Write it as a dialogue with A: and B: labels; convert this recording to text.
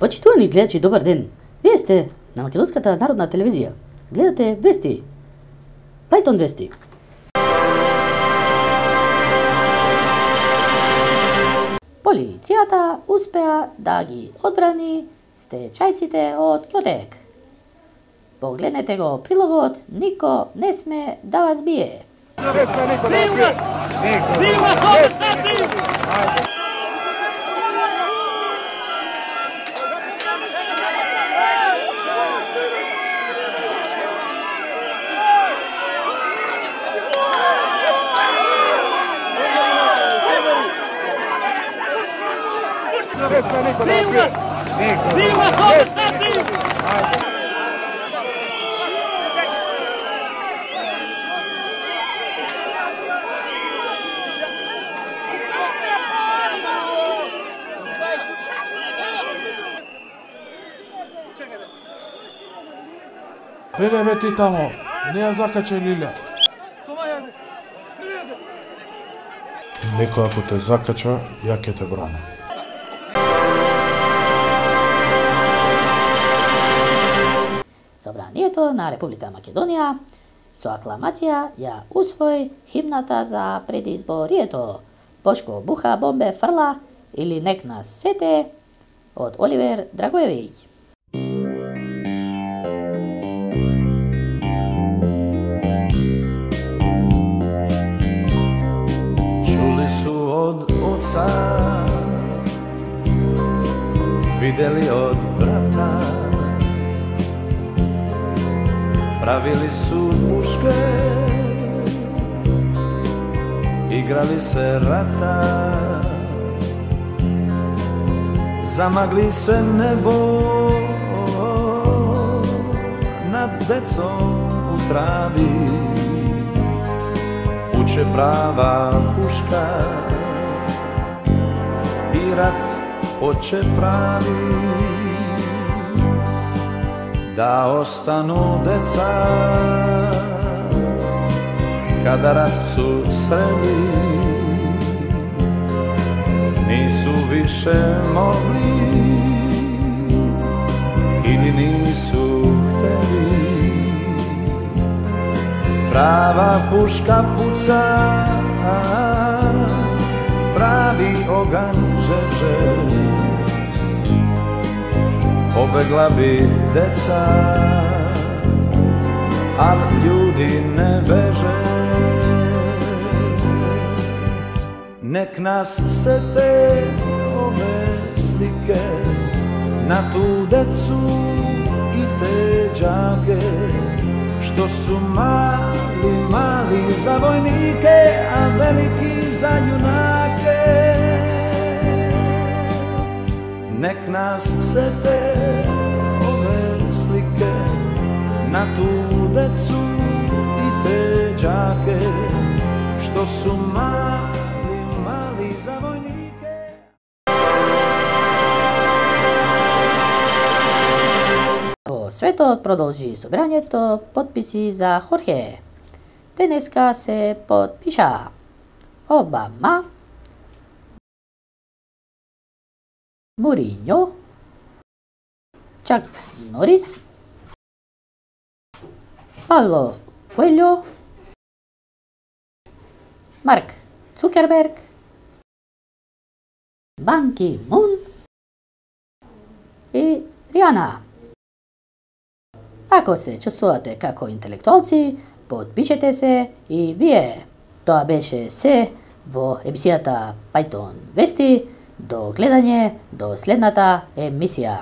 A: Почитувани гледачи, добар ден! Вие сте на Македонската народна телевизија. Гледате вести. Пајтон вести. Полицијата успеа да ги одбрани стечајците од Ќотек. Погледнете го прилогот, нико не сме да вас бие.
B: Беле бе ти тамо, не ја закачај Лилја. Некој ако те закача, ја ќе те брана.
A: Собранието на Република Македонија со акламација ја усвои химната за предизборието Бошко буха бомбе фрла или нек нас сете од Оливер Драгоевиќ.
C: Чули су од оца, видели од брата, правили су пушке, играли се рата, замагли се небо над децом у трави, уче права пушка и рат оче прави, да остану деца када рат су срели, нису више могли или нису hteli. Права пушка пуца, прави оган жеже, побегла би деца, ал људи не беже. Нек нас сете ове слике на ту децу и те đake, што су мали, мали за војнике, а велики за јунаке. Нек нас сете ове слике на ту децу и те đake, што су мали, мали за војнике.
A: Во светот продолжи собрањето потписи за Хорхе. Денеска се потпиша Обама, Мориньо, Чак Норис, Пауло Коелјо, Марк Цукерберг, Бан Ки Мун и Ријана. Ако се чувствувате како интелектуалци, потпишете се и вие. Тоа беше се во емисијата Пајтон Вести. До гледање до следната емисија.